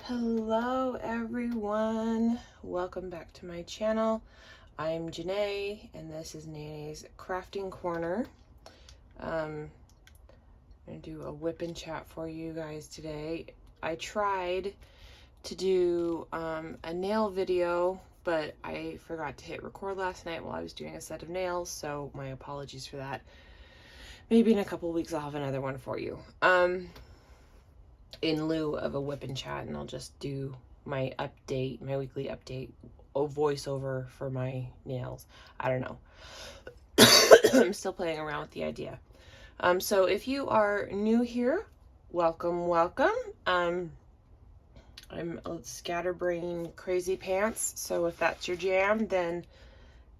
Hello everyone, welcome back to my channel. I'm Janae and this is Nanny's Crafting Corner. I'm gonna do a whip and chat for you guys today. I tried to do a nail video, but I forgot to hit record last night while I was doing a set of nails, so my apologies for that. Maybe in a couple weeks I'll have another one for you. In lieu of a whip and chat, and I'll just do my update, my weekly update, voiceover for my nails. I don't know. I'm still playing around with the idea. So if you are new here, welcome. I'm a scatterbrain crazy pants, so if that's your jam, then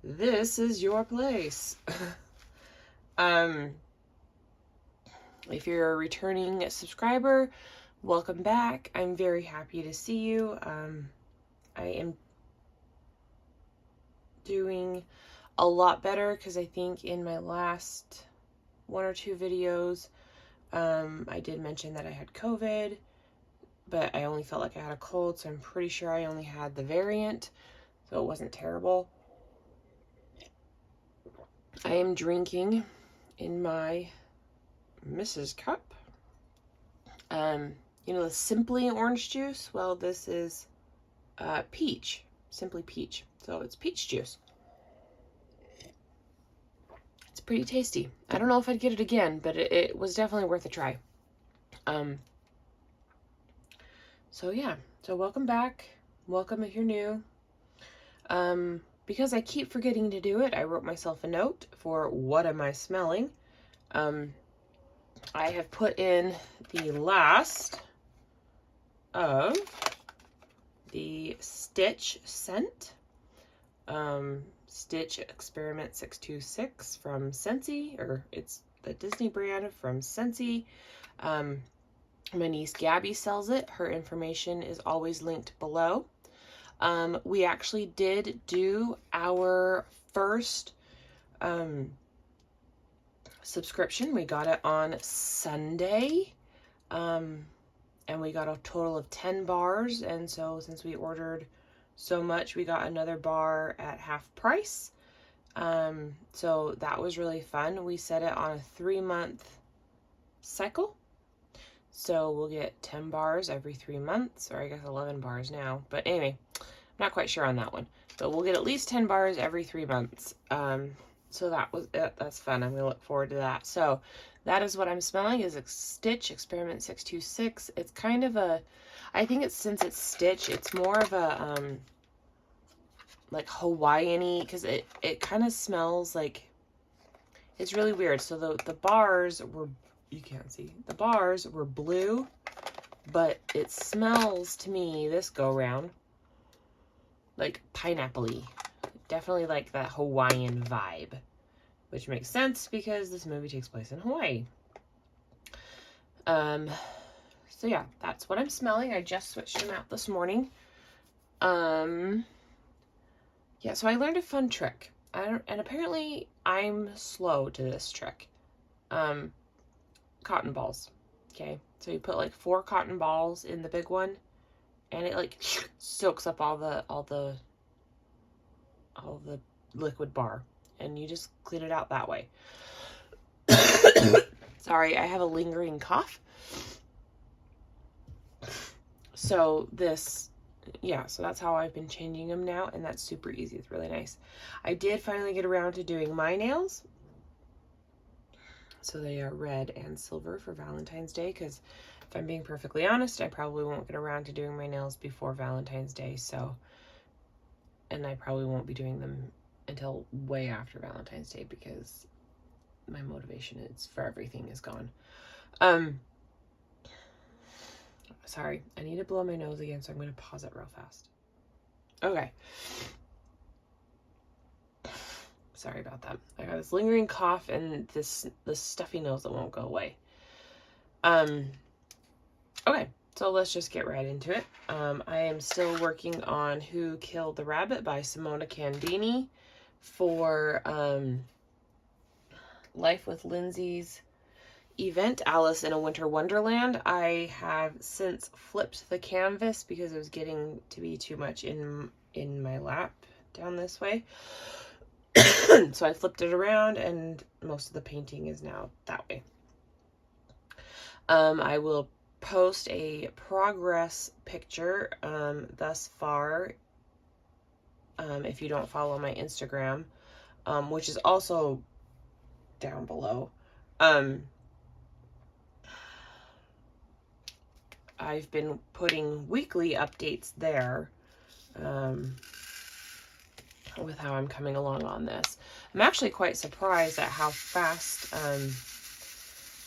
this is your place. If you're a returning subscriber, welcome back. I'm very happy to see you. I am doing a lot better because I think in my last one or two videos, I did mention that I had COVID, but I only felt like I had a cold, so I'm pretty sure I only had the variant, so it wasn't terrible. I am drinking in my Mrs. Cup. You know the Simply orange juice? Well, this is peach. Simply peach. So it's peach juice. It's pretty tasty. I don't know if I'd get it again, but it was definitely worth a try. So yeah. So welcome back. Welcome if you're new. Because I keep forgetting to do it, I wrote myself a note for what am I smelling. I have put in the last of the Stitch scent. Stitch Experiment 626 from N.C.C, or it's the Disney brand from N.C.C. My niece Gabby sells it. Her information is always linked below. We actually did do our first subscription. We got it on Sunday, and we got a total of 10 bars, and so since we ordered so much, we got another bar at half price. So that was really fun. We set it on a 3-month cycle, so we'll get 10 bars every 3 months, or I guess 11 bars now, but anyway, I'm not quite sure on that one, but we'll get at least 10 bars every 3 months. So that's fun. I'm gonna look forward to that. So that is what I'm smelling, is a Stitch Experiment 626. It's kind of a, I think it's, since it's Stitch, it's more of a like Hawaiian-y, because it kind of smells like, it's really weird. So the bars were, you can't see, the bars were blue, but it smells to me this go round like pineapple-y. Definitely like that Hawaiian vibe, which makes sense because this movie takes place in Hawaii. So yeah, that's what I'm smelling. I just switched them out this morning. Yeah, so I learned a fun trick. And apparently I'm slow to this trick. Cotton balls. Okay, so you put like 4 cotton balls in the big one, and it like soaks up all the liquid bar, and you just clean it out that way. Sorry, I have a lingering cough. So this, yeah, so that's how I've been changing them now, and that's super easy. It's really nice. I did finally get around to doing my nails. So they are red and silver for Valentine's Day, because if I'm being perfectly honest, I probably won't get around to doing my nails before Valentine's Day, so, and I probably won't be doing them until way after Valentine's Day because my motivation for everything is gone. Sorry, I need to blow my nose again, so I'm going to pause it real fast. Okay. Sorry about that. I got this lingering cough and this stuffy nose that won't go away. Okay, so let's just get right into it. I am still working on Who Killed the Rabbit by Simona Candini for Life with Lindsay's event, Alice in a Winter Wonderland. I have since flipped the canvas because it was getting to be too much in my lap down this way. So I flipped it around and most of the painting is now that way. I will post a progress picture thus far if you don't follow my Instagram, which is also down below. I've been putting weekly updates there with how I'm coming along on this. I'm actually quite surprised at how fast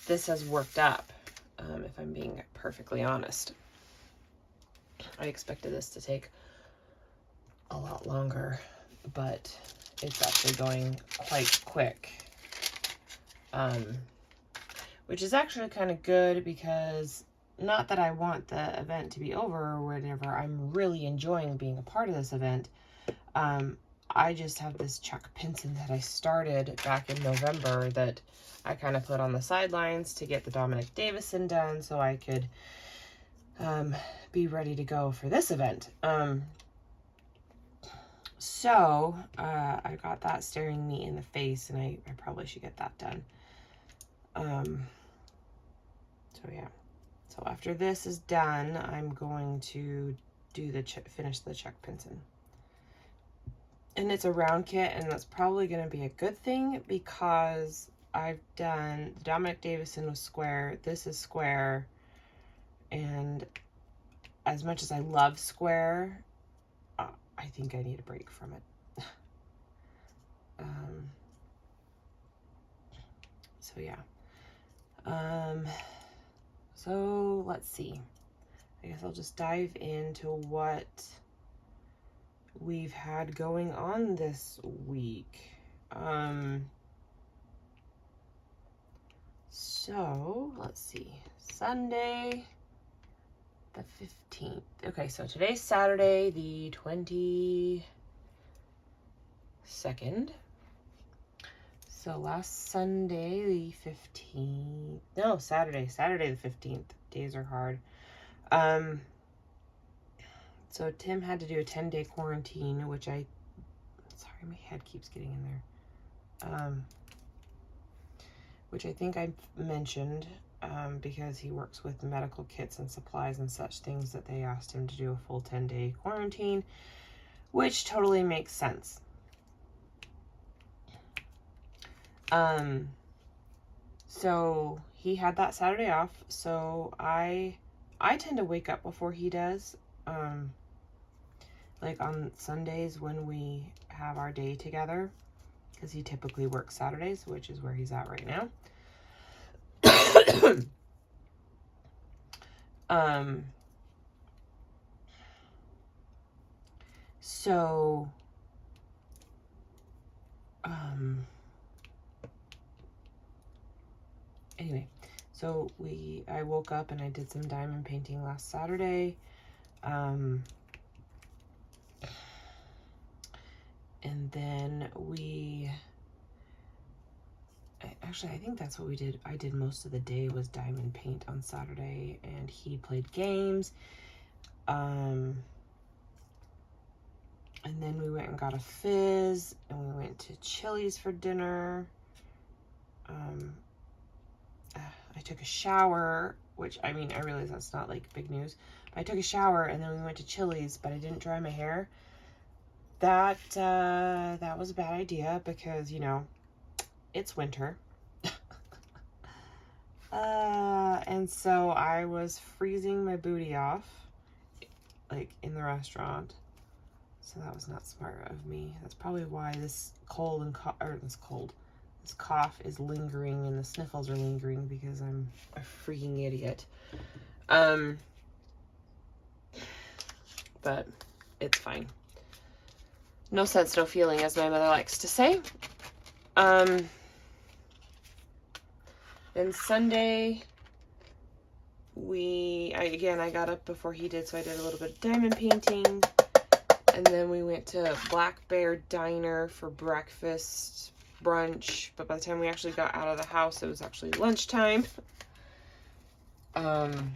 this has worked up, if I'm being perfectly honest. I expected this to take a lot longer, but it's actually going quite quick. Which is actually kind of good because not that I want the event to be over or whatever. I'm really enjoying being a part of this event. I just have this Chuck Pinson that I started back in November that I kind of put on the sidelines to get the Dominic Davison done so I could be ready to go for this event. So I got that staring me in the face, and I probably should get that done. So yeah. So after this is done, I'm going to do finish the Chuck Pinson. And it's a round kit, and that's probably going to be a good thing because I've done the Dominic Davison was square. This is square. And as much as I love square, I think I need a break from it. So yeah. So let's see. I guess I'll just dive into what we've had going on this week. So let's see. Sunday the 15th. Okay, so today's Saturday the 22nd. So last Sunday the 15th. No, Saturday the 15th. Days are hard. So Tim had to do a 10-day quarantine, which sorry, my head keeps getting in there. Which I think I mentioned, because he works with medical kits and supplies and such things, that they asked him to do a full 10-day quarantine, which totally makes sense. So he had that Saturday off, so I tend to wake up before he does, like on Sundays when we have our day together, because he typically works Saturdays, which is where he's at right now. So, anyway, so I woke up and I did some diamond painting last Saturday. And then actually, I think that's what we did. I did most of the day was diamond paint on Saturday, and he played games. And then we went and got a fizz, and we went to Chili's for dinner. I took a shower, which, I mean, I realize that's not like big news, but I took a shower, and then we went to Chili's, but I didn't dry my hair. That was a bad idea because, you know, it's winter. And so I was freezing my booty off, like, in the restaurant. So that was not smart of me. That's probably why this this cough is lingering and the sniffles are lingering, because I'm a freaking idiot. But it's fine. No sense, no feeling, as my mother likes to say. Then Sunday, I got up before he did, so I did a little bit of diamond painting. And then we went to Black Bear Diner for breakfast. brunch, but by the time we actually got out of the house, it was actually lunchtime. And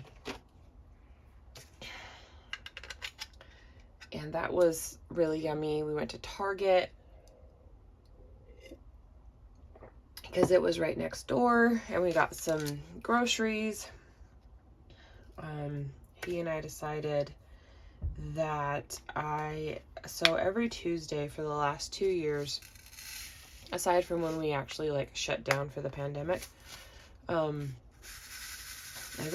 that was really yummy. We went to Target because it was right next door, and we got some groceries. He and I decided that so every Tuesday for the last 2 years, aside from when we actually like shut down for the pandemic, every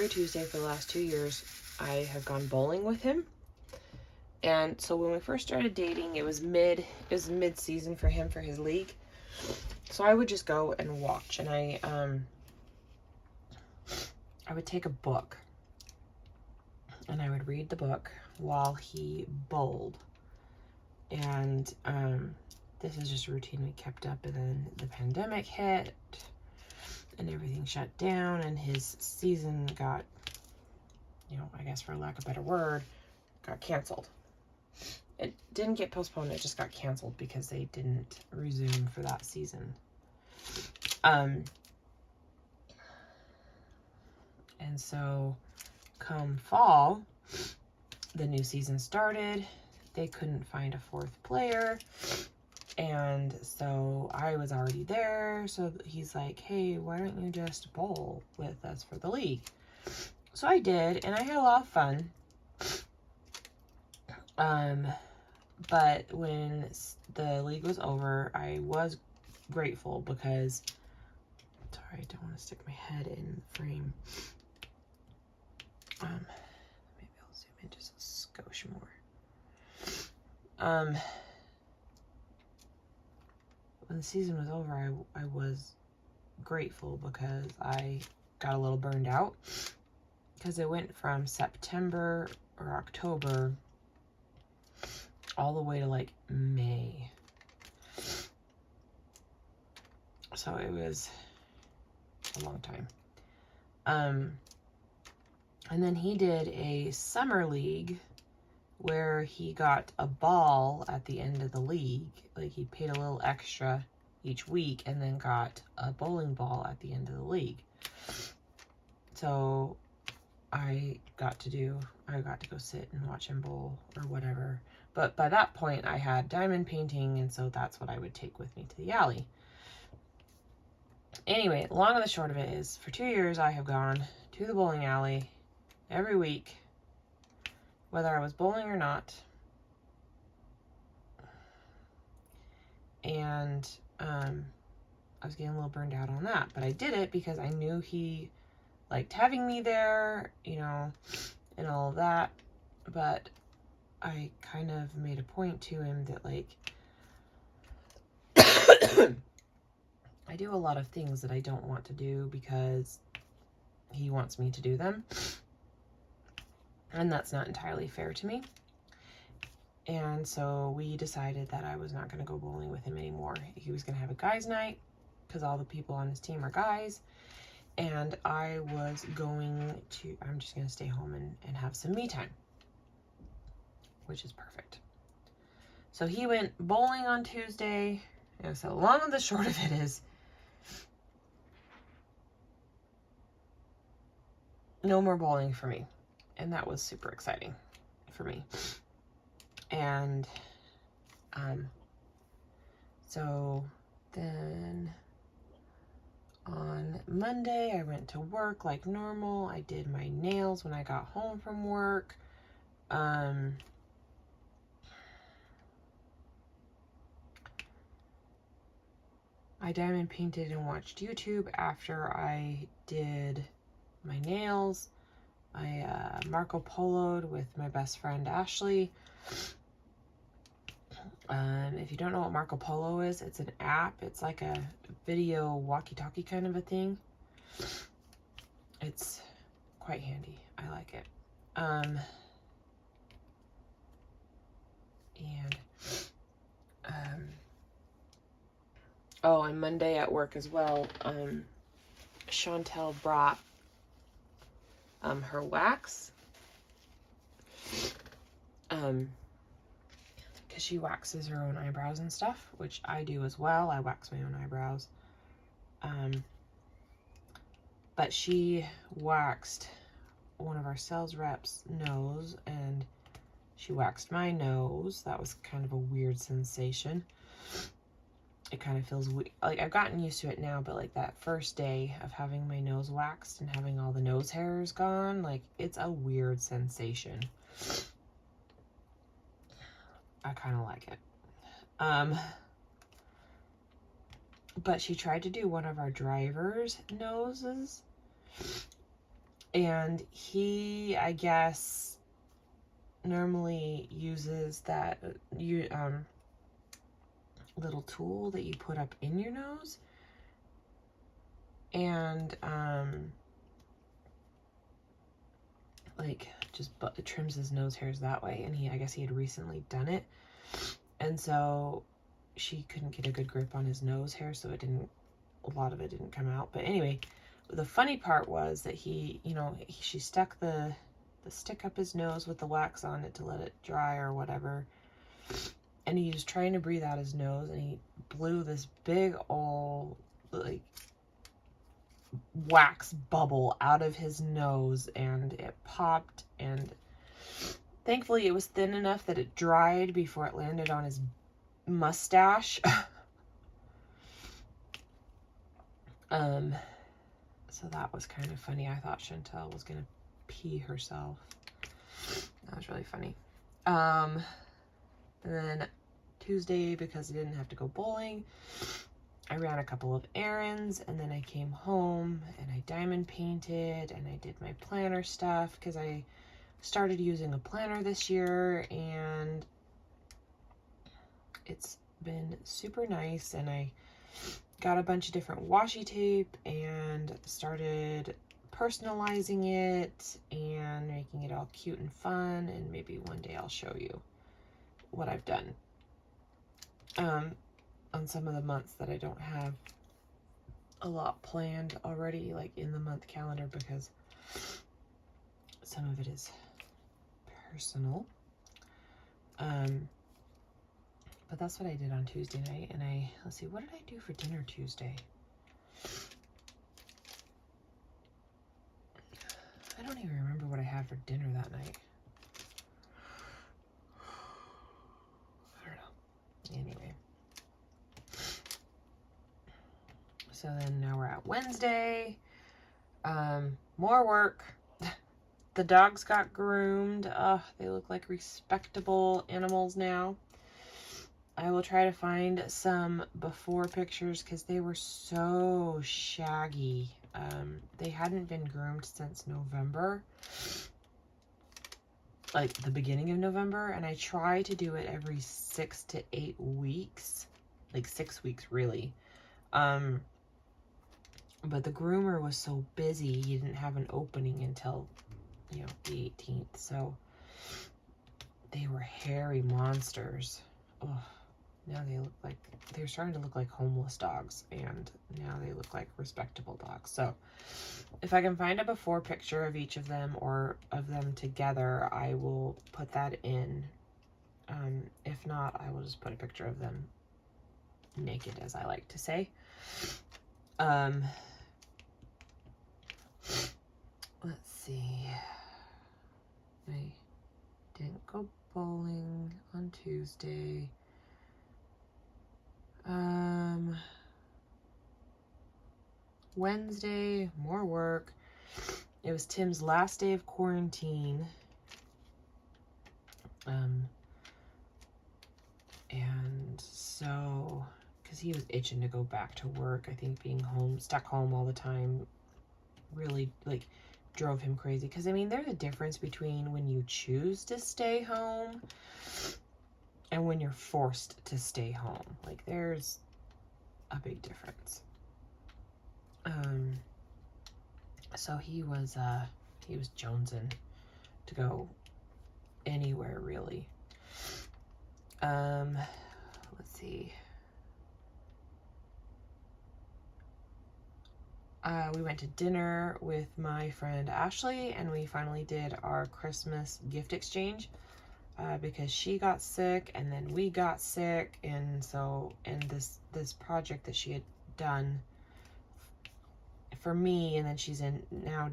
Tuesday for the last 2 years, I have gone bowling with him. And so when we first started dating, it was mid-season for him for his league. So I would just go and watch, and I would take a book and I would read the book while he bowled. And this is just a routine we kept up, and then the pandemic hit and everything shut down, and his season got, I guess for lack of a better word, got canceled. It didn't get postponed, it just got canceled because they didn't resume for that season. And so come fall, the new season started. They couldn't find a fourth player. And so I was already there. So he's like, hey, why don't you just bowl with us for the league? So I did, and I had a lot of fun. But when the league was over, I was grateful because, sorry, I don't want to stick my head in the frame. Maybe I'll zoom in just a skosh more. When the season was over, I was grateful because I got a little burned out, because it went from September or October all the way to like May. So it was a long time. And then he did a summer league where he got a ball at the end of the league. Like, he paid a little extra each week and then got a bowling ball at the end of the league. So I got to go sit and watch him bowl or whatever. But by that point I had diamond painting, and so that's what I would take with me to the alley. Anyway, long and the short of it is, for 2 years I have gone to the bowling alley every week, whether I was bowling or not. And I was getting a little burned out on that, but I did it because I knew he liked having me there, and all of that. But I kind of made a point to him that, like, I do a lot of things that I don't want to do because he wants me to do them. And that's not entirely fair to me. And so we decided that I was not going to go bowling with him anymore. He was going to have a guys' night because all the people on his team are guys. And I'm just going to stay home and have some me time, which is perfect. So he went bowling on Tuesday. So long and the short of it is, no more bowling for me. And that was super exciting for me. And so then on Monday I went to work like normal. I did my nails when I got home from work. I diamond painted and watched YouTube after I did my nails. I Marco Polo'd with my best friend Ashley. If you don't know what Marco Polo is, it's an app. It's like a video walkie-talkie kind of a thing. It's quite handy. I like it. And Monday at work as well, Chantel brought her wax. because she waxes her own eyebrows and stuff, which I do as well. I wax my own eyebrows. But she waxed one of our sales reps' nose, and she waxed my nose. That was kind of a weird sensation. It kind of feels weird. Like, I've gotten used to it now, but like that first day of having my nose waxed and having all the nose hairs gone, like, it's a weird sensation. I kind of like it. But she tried to do one of our driver's noses, and he, I guess, normally uses that little tool that you put up in your nose, and like just trims his nose hairs that way. And I guess he had recently done it, and so she couldn't get a good grip on his nose hair, so a lot of it didn't come out. But anyway, the funny part was that she stuck the stick up his nose with the wax on it to let it dry or whatever, and he was trying to breathe out his nose, and he blew this big old like wax bubble out of his nose, and it popped, and thankfully it was thin enough that it dried before it landed on his mustache. So that was kind of funny. I thought Chantel was gonna pee herself. That was really funny. And then Tuesday, because I didn't have to go bowling, I ran a couple of errands, and then I came home and I diamond painted and I did my planner stuff, because I started using a planner this year, and it's been super nice. And I got a bunch of different washi tape and started personalizing it and making it all cute and fun, and maybe one day I'll show you what I've done on some of the months that I don't have a lot planned already, like in the month calendar, because some of it is personal. But that's what I did on Tuesday night. And let's see, what did I do for dinner Tuesday? I don't even remember what I had for dinner that night. I don't know. Anyway. So then now we're at Wednesday. More work. The dogs got groomed. They look like respectable animals now. I will try to find some before pictures, because they were so shaggy. They hadn't been groomed since November, like the beginning of November, and I try to do it every 6 to 8 weeks, like 6 weeks really. But the groomer was so busy, he didn't have an opening until, the 18th. So they were hairy monsters. Ugh. Now they're starting to look like homeless dogs, and now they look like respectable dogs. So if I can find a before picture of each of them, or of them together, I will put that in. If not, I will just put a picture of them naked, as I like to say. Let's see. I didn't go bowling on Tuesday. Wednesday, more work. It was Tim's last day of quarantine. And so, because he was itching to go back to work, I think being stuck home all the time really, like, drove him crazy. Because, I mean, there's a difference between when you choose to stay home and when you're forced to stay home. Like, there's a big difference. So he was jonesing to go anywhere, really. Let's see. We went to dinner with my friend Ashley, and we finally did our Christmas gift exchange. because she got sick and then we got sick. And so, and this project that she had done for me, and then she's now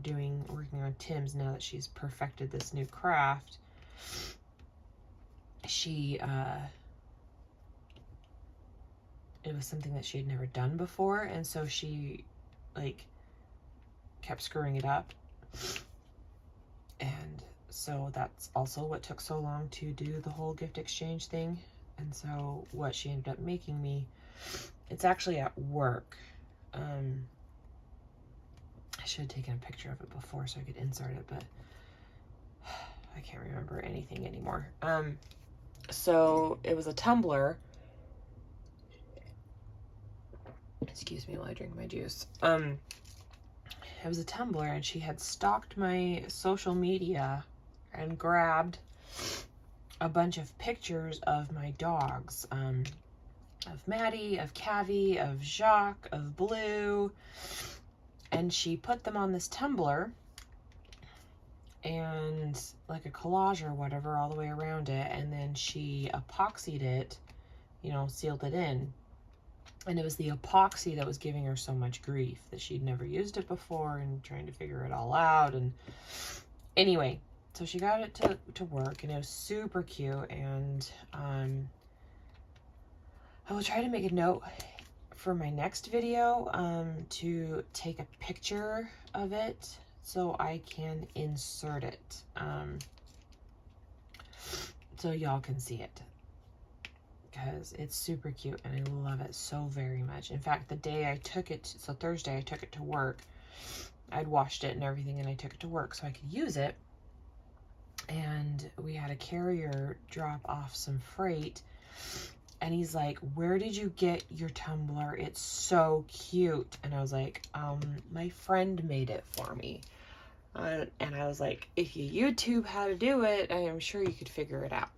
working on Tim's now that she's perfected this new craft. It was something that she had never done before, and so she like kept screwing it up. And so that's also what took so long to do the whole gift exchange thing. And so what she ended up making me, it's actually at work. I should have taken a picture of it before so I could insert it, but I can't remember anything anymore. So it was a tumbler. Excuse me while I drink my juice. It was a tumbler, and she had stalked my social media and grabbed a bunch of pictures of my dogs. Of Maddie, of Cavi, of Jacques, of Blue. And she put them on this tumbler and like a collage or whatever all the way around it. And then she epoxied it, you know, sealed it in. And it was the epoxy that was giving her so much grief, that she'd never used it before and trying to figure it all out. And anyway, so she got it to work, and it was super cute. And I will try to make a note for my next video to take a picture of it so I can insert it so y'all can see it, because it's super cute and I love it so very much. In fact, the day I took it, so Thursday I took it to work, I'd washed it and everything, and I took it to work so I could use it. And we had a carrier drop off some freight, and he's like, "Where did you get your tumbler? It's so cute." And I was like, my friend made it for me. And I was like, if you YouTube how to do it, I am sure you could figure it out.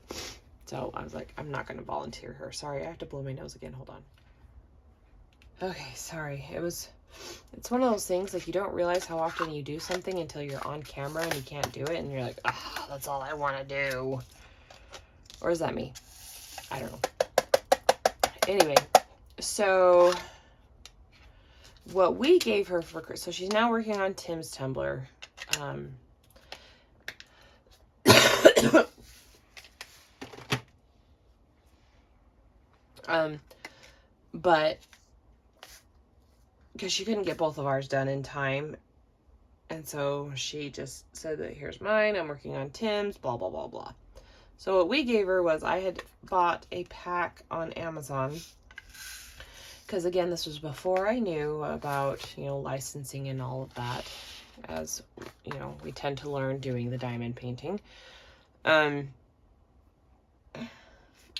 So I was like, I'm not going to volunteer her. Sorry, I have to blow my nose again. Hold on. Okay, sorry. It's one of those things, like, you don't realize how often you do something until you're on camera and you can't do it. And you're like, ah, that's all I want to do. Or is that me? I don't know. Anyway, so what we gave her for, so she's now working on Tim's tumbler. But because she couldn't get both of ours done in time, and so she just said that here's mine, I'm working on Tim's, blah blah blah blah. So what we gave her was, I had bought a pack on Amazon, because again, this was before I knew about, you know, licensing and all of that, as you know, we tend to learn doing the diamond painting.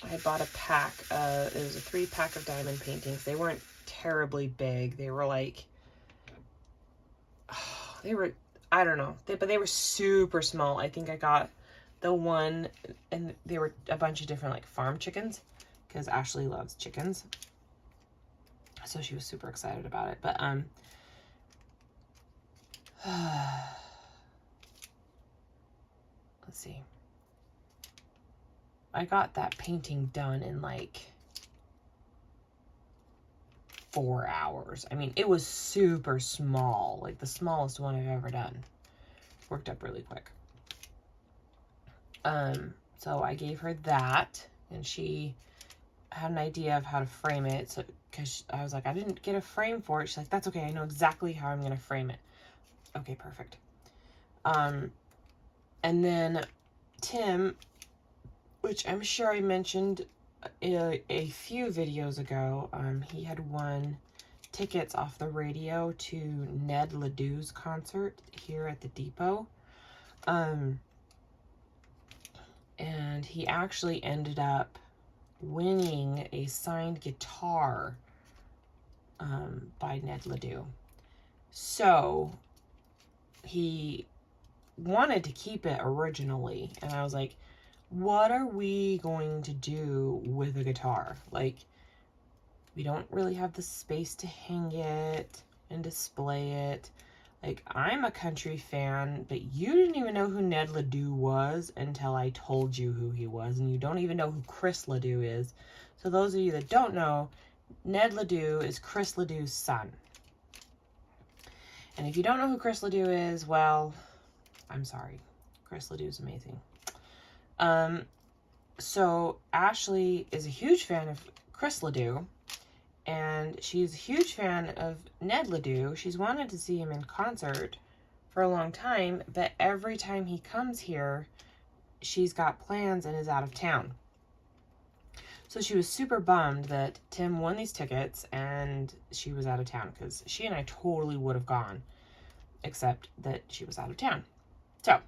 I bought a pack, it was a 3-pack of diamond paintings. They weren't terribly big. They were like, I don't know, but they were super small. I think I got the one, and they were a bunch of different like farm chickens, because Ashley loves chickens. So she was super excited about it. But, let's see. I got that painting done in like 4 hours. I mean, it was super small, like the smallest one I've ever done. Worked up really quick. So I gave her that, and she had an idea of how to frame it. So, because I was like, I didn't get a frame for it. She's like, that's okay, I know exactly how I'm going to frame it. Okay, perfect. And then Tim, which I'm sure I mentioned a few videos ago, he had won tickets off the radio to Ned Ledoux's concert here at the Depot. And he actually ended up winning a signed guitar by Ned Ledoux. So he wanted to keep it originally, and I was like, what are we going to do with a guitar? Like, we don't really have the space to hang it and display it. Like, I'm a country fan, but you didn't even know who Ned Ledoux was until I told you who he was, and you don't even know who Chris Ledoux is. So those of you that don't know, Ned Ledoux is Chris Ledoux's son. And if you don't know who Chris Ledoux is, well, I'm sorry. Chris Ledoux is amazing. So Ashley is a huge fan of Chris Ledoux, and she's a huge fan of Ned Ledoux. She's wanted to see him in concert for a long time, but every time he comes here, she's got plans and is out of town. So she was super bummed that Tim won these tickets and she was out of town, because she and I totally would have gone, except that she was out of town. So,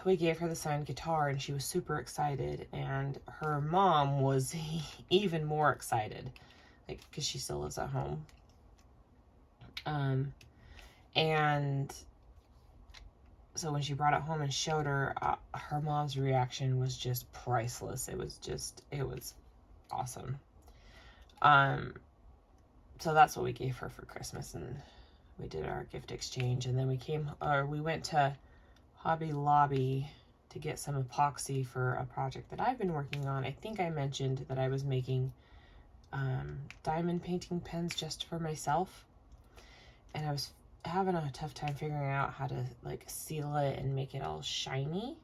we gave her the signed guitar and she was super excited, and her mom was even more excited, like, because she still lives at home. And so when she brought it home and showed her, her mom's reaction was just priceless. It was awesome. So that's what we gave her for Christmas, and we did our gift exchange, and then we went to Hobby Lobby to get some epoxy for a project that I've been working on. I think I mentioned that I was making diamond painting pens just for myself, and I was having a tough time figuring out how to like seal it and make it all shiny.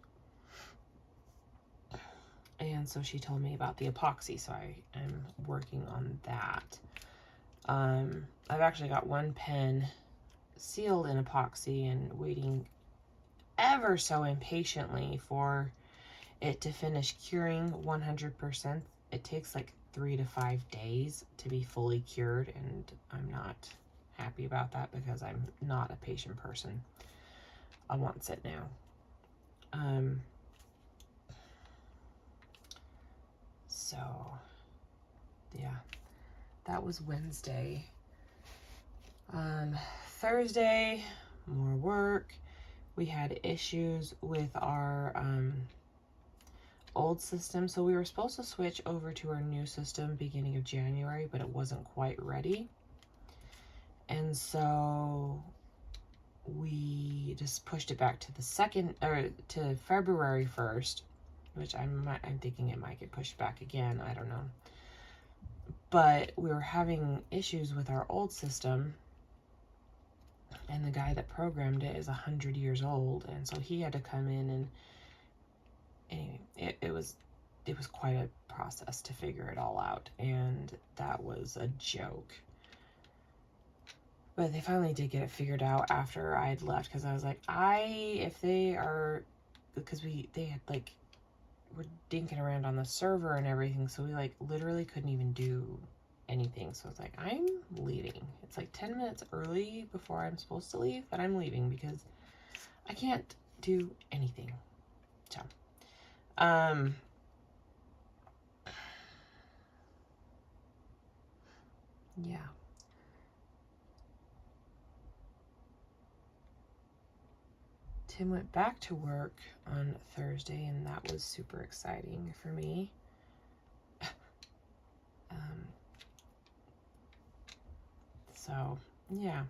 And so she told me about the epoxy, so I am working on that. I've actually got one pen sealed in epoxy and waiting ever so impatiently for it to finish curing 100%. It takes like 3 to 5 days to be fully cured, and I'm not happy about that because I'm not a patient person. I want it now. So yeah, that was Wednesday. Thursday, more work. We had issues with our old system, so we were supposed to switch over to our new system beginning of January, but it wasn't quite ready, and so we just pushed it back to to February 1st, which I'm thinking it might get pushed back again. I don't know, but we were having issues with our old system, and the guy that programmed it is 100 years old, and so he had to come in, and anyway, it was quite a process to figure it all out, and that was a joke. But they finally did get it figured out after I had left, because I was like, because they had like, were dinking around on the server and everything, so we like literally couldn't even do anything. So I was like, I'm leaving. It's like 10 minutes early before I'm supposed to leave, but I'm leaving because I can't do anything. So, yeah. Tim went back to work on Thursday, and that was super exciting for me. So, yeah,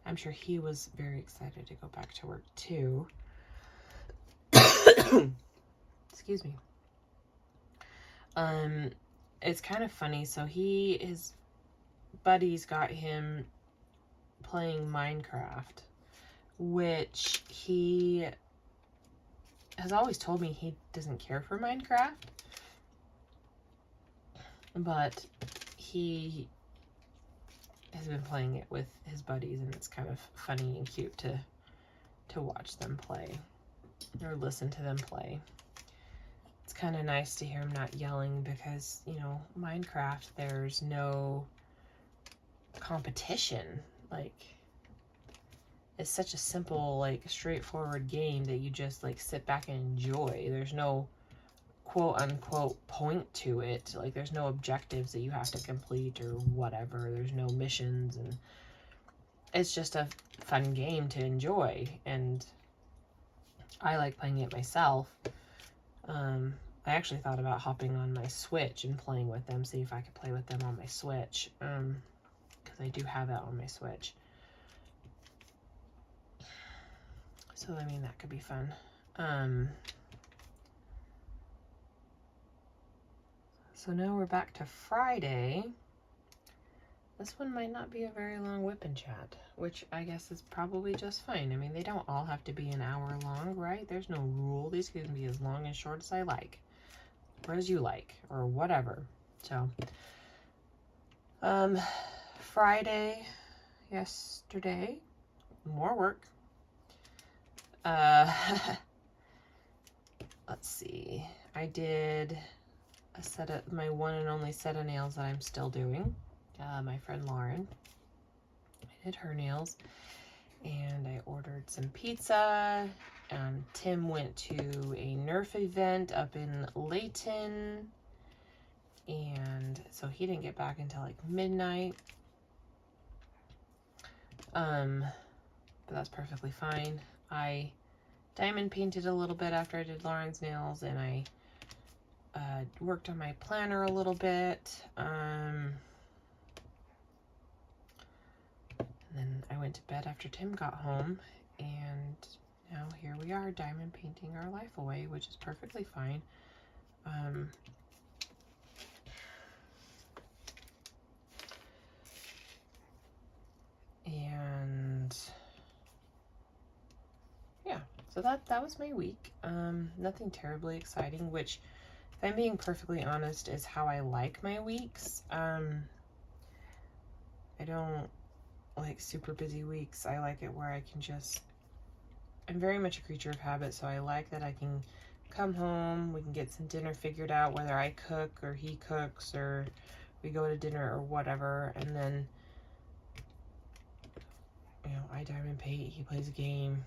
I'm sure he was very excited to go back to work too. Excuse me. It's kind of funny. So his buddies got him playing Minecraft, which he has always told me he doesn't care for Minecraft, but he has been playing it with his buddies, and it's kind of funny and cute to watch them play or listen to them play. It's kind of nice to hear him not yelling, because, you know, Minecraft, there's no competition. Like, it's such a simple, like, straightforward game that you just, like, sit back and enjoy. There's no quote-unquote point to it. Like, there's no objectives that you have to complete or whatever. There's no missions, and it's just a fun game to enjoy, and I like playing it myself. I actually thought about hopping on my Switch and playing with them, see if I could play with them on my Switch, because I do have that on my Switch. So, I mean, that could be fun. So now we're back to Friday. This one might not be a very long whip and chat, which I guess is probably just fine. I mean, they don't all have to be an hour long, right? There's no rule. These can be as long and short as I like, or as you like, or whatever. So, Friday, yesterday, more work. Let's see. I did a set of my one and only set of nails that I'm still doing. My friend Lauren, I did her nails, and I ordered some pizza. Tim went to a Nerf event up in Layton, and so he didn't get back until like midnight. But that's perfectly fine. I diamond painted a little bit after I did Lauren's nails, and I worked on my planner a little bit. And then I went to bed after Tim got home, and now here we are, diamond painting our life away, which is perfectly fine. And yeah, so that was my week. Nothing terribly exciting, which, if I'm being perfectly honest, is how I like my weeks. I don't like super busy weeks. I like it where I can just, I'm very much a creature of habit, so I like that I can come home, we can get some dinner figured out, whether I cook or he cooks or we go to dinner or whatever, and then, you know, I diamond paint, he plays a game,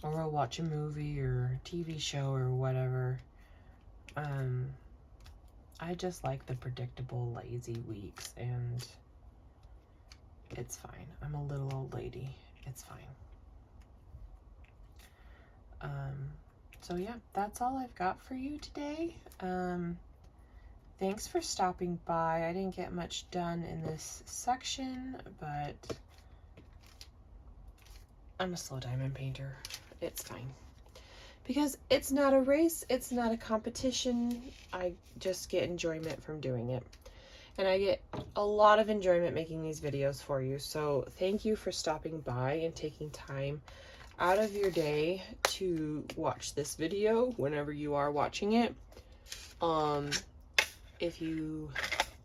or we'll watch a movie or a TV show or whatever. I just like the predictable, lazy weeks, and it's fine. I'm a little old lady. It's fine. So yeah, that's all I've got for you today. Thanks for stopping by. I didn't get much done in this section, but I'm a slow diamond painter. It's fine. Because it's not a race, it's not a competition. I just get enjoyment from doing it. And I get a lot of enjoyment making these videos for you. So thank you for stopping by and taking time out of your day to watch this video whenever you are watching it. If you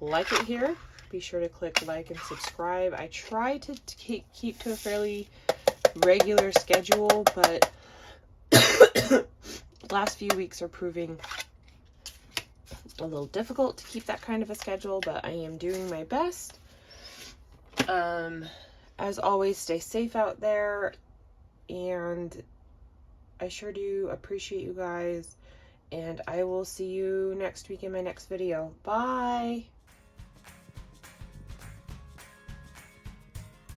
like it here, be sure to click like and subscribe. I try to keep to a fairly regular schedule, but last few weeks are proving a little difficult to keep that kind of a schedule, but I am doing my best. As always, stay safe out there, and I sure do appreciate you guys, and I will see you next week in my next video. Bye!